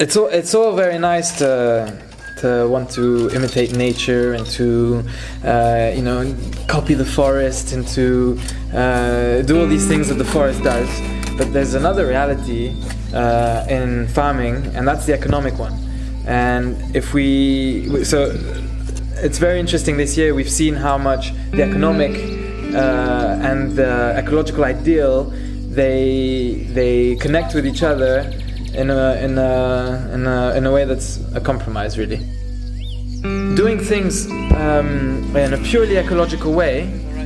It's all very nice to want to imitate nature and to copy the forest and to do all these things that the forest does. But there's another reality in farming, and that's the economic one. And so it's very interesting this year. We've seen how much the economic and the ecological ideal they connect with each other in a way that's a compromise, really. Doing things in a purely ecological way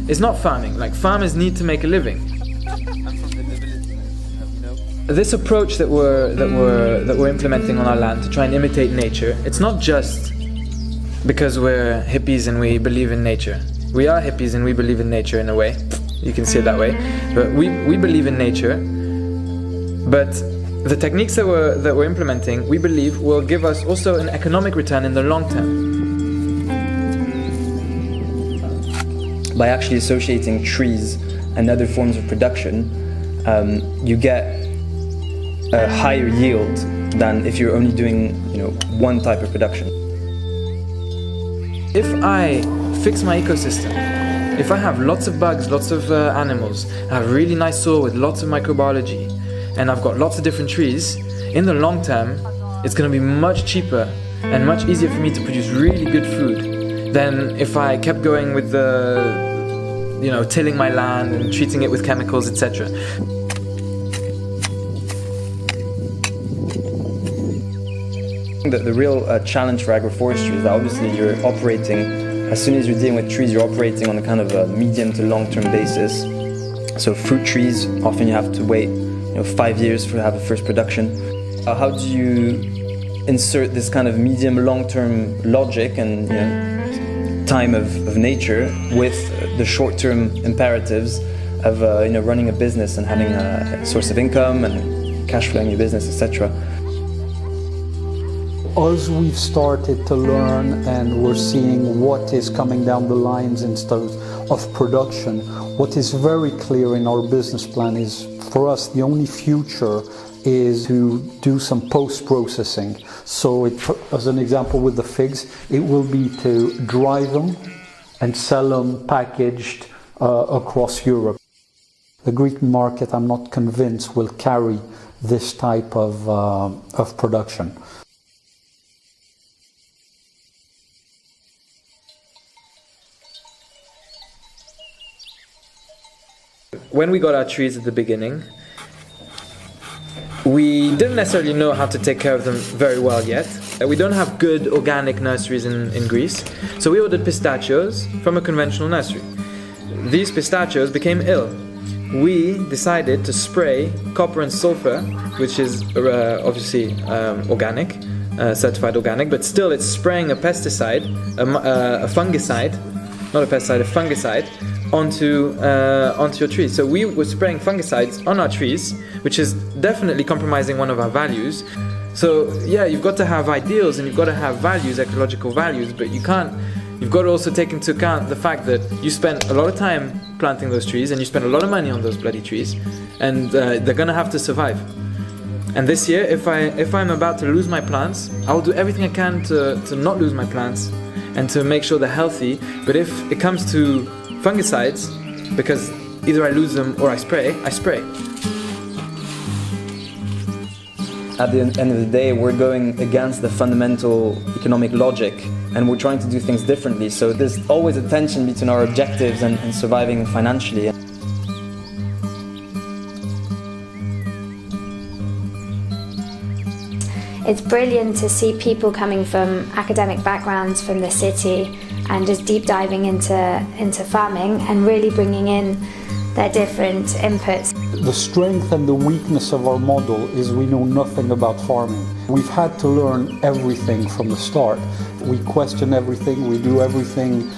is not farming. Like, farmers need to make a living. This approach that we're implementing on our land to try and imitate nature, it's not just because we're hippies and we believe in nature. We are hippies and we believe in nature in a way. You can see it that way. But we believe in nature. But the techniques that we're implementing, we believe, will give us also an economic return in the long term. By actually associating trees and other forms of production, you get a higher yield than if you're only doing, one type of production. If I fix my ecosystem, if I have lots of bugs, lots of animals, I have really nice soil with lots of microbiology, and I've got lots of different trees, in the long term, it's going to be much cheaper and much easier for me to produce really good food than if I kept going with tilling my land and treating it with chemicals, etc. The real challenge for agroforestry is that obviously you're operating, as soon as you're dealing with trees, you're operating on a kind of a medium to long-term basis. So fruit trees, often you have to wait 5 years to have a first production. How do you insert this kind of medium long-term logic and time of nature with the short-term imperatives of running a business and having a source of income and cash flowing your business, etc.? As we've started to learn and we're seeing what is coming down the lines instead of production, what is very clear in our business plan is, for us, the only future is to do some post-processing. So as an example with the figs, it will be to dry them and sell them packaged across Europe. The Greek market, I'm not convinced, will carry this type of production. When we got our trees at the beginning, we didn't necessarily know how to take care of them very well yet. We don't have good organic nurseries in Greece, so we ordered pistachios from a conventional nursery. These pistachios became ill. We decided to spray copper and sulfur, which is obviously organic, certified organic, but still it's spraying a pesticide, a fungicide, not a pesticide, a fungicide, onto your trees. So we were spraying fungicides on our trees, which is definitely compromising one of our values. So yeah, you've got to have ideals and you've got to have values, ecological values, but you've got to also take into account the fact that you spent a lot of time planting those trees and you spent a lot of money on those bloody trees, and they're gonna have to survive. And this year, if I'm about to lose my plants, I'll do everything I can to not lose my plants and to make sure they're healthy. But if it comes to fungicides, because either I lose them or I spray. At the end of the day, we're going against the fundamental economic logic, and we're trying to do things differently. So there's always a tension between our objectives and surviving financially. It's brilliant to see people coming from academic backgrounds from the city and just deep diving into farming and really bringing in their different inputs. The strength and the weakness of our model is we know nothing about farming. We've had to learn everything from the start. We question everything, we do everything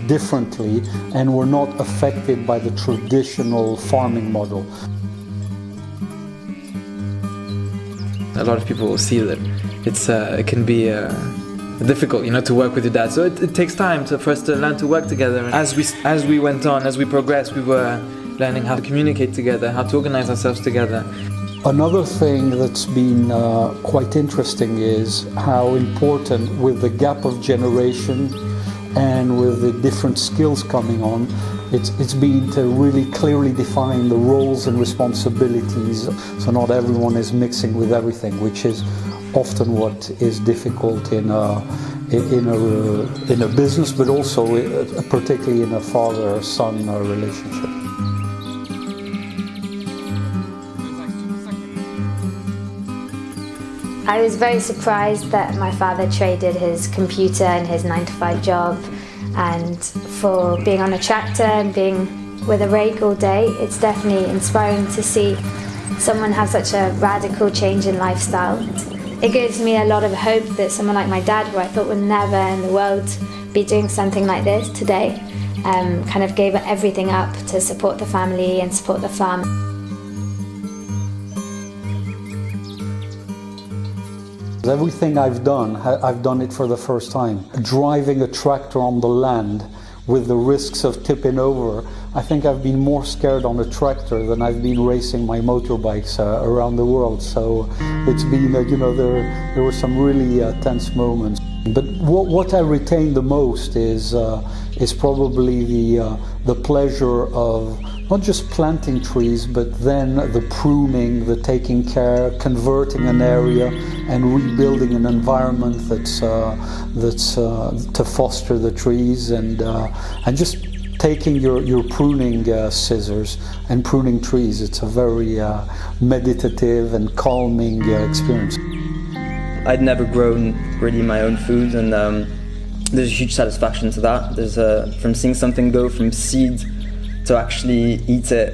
differently, and we're not affected by the traditional farming model. A lot of people will see that it can be difficult, to work with your dad. So it takes time for us to learn to work together. As we went on, as we progressed, we were learning how to communicate together, how to organize ourselves together. Another thing that's been quite interesting is how important, with the gap of generation and with the different skills coming on, it's been to really clearly define the roles and responsibilities, so not everyone is mixing with everything, which is often what is difficult in a business, but also particularly in a father-son relationship. I was very surprised that my father traded his computer and his 9-to-5 job, and for being on a tractor and being with a rake all day. It's definitely inspiring to see someone have such a radical change in lifestyle. It gives me a lot of hope that someone like my dad, who I thought would never in the world be doing something like this today, kind of gave everything up to support the family and support the farm. Everything I've done it for the first time. Driving a tractor on the land with the risks of tipping over, I think I've been more scared on a tractor than I've been racing my motorbikes around the world. So it's been, there were some really tense moments. But what I retain the most is probably the pleasure of not just planting trees, but then the pruning, the taking care, converting an area and rebuilding an environment that's to foster the trees, and just taking your pruning scissors and pruning trees. It's a very meditative and calming experience. I'd never grown really my own food, and there's a huge satisfaction to that. There's from seeing something go from seed to actually eat it,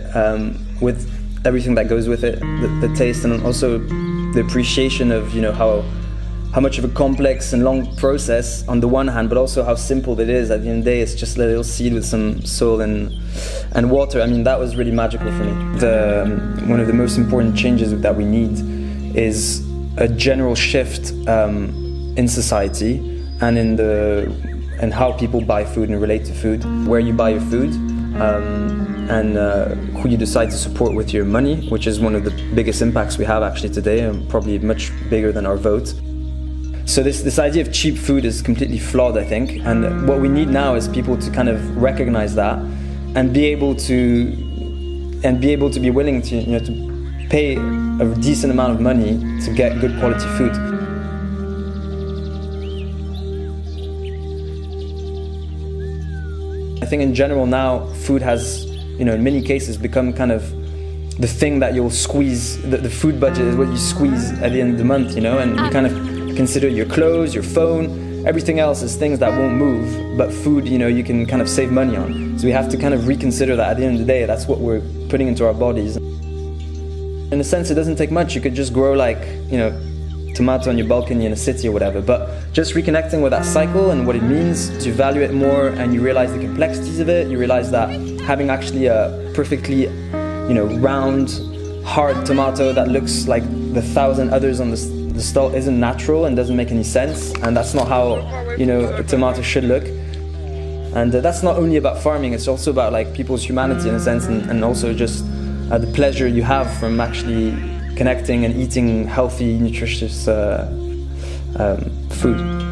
with everything that goes with it, the taste, and also the appreciation of how much of a complex and long process on the one hand, but also how simple it is. At the end of the day, it's just a little seed with some soil and water. I mean, that was really magical for me. One of the most important changes that we need is a general shift in society and in how people buy food and relate to food, where you buy your food, and who you decide to support with your money, which is one of the biggest impacts we have actually today, and probably much bigger than our vote. So this idea of cheap food is completely flawed, I think, and what we need now is people to kind of recognize that and be able to be willing to pay a decent amount of money to get good quality food. I think in general now, food has, in many cases become kind of the thing that you'll squeeze. The food budget is what you squeeze at the end of the month, and you kind of consider your clothes, your phone, everything else is things that won't move, but food, you can kind of save money on. So we have to kind of reconsider that at the end of the day, that's what we're putting into our bodies. In a sense, it doesn't take much. You could just grow tomato on your balcony in a city or whatever, but just reconnecting with that cycle and what it means, you value it more and you realize the complexities of it. You realize that having actually a perfectly, round, hard tomato that looks like the 1,000 others on the stall isn't natural and doesn't make any sense, and that's not how, a tomato should look. And that's not only about farming, it's also about people's humanity in a sense, and also just the pleasure you have from actually connecting and eating healthy, nutritious food.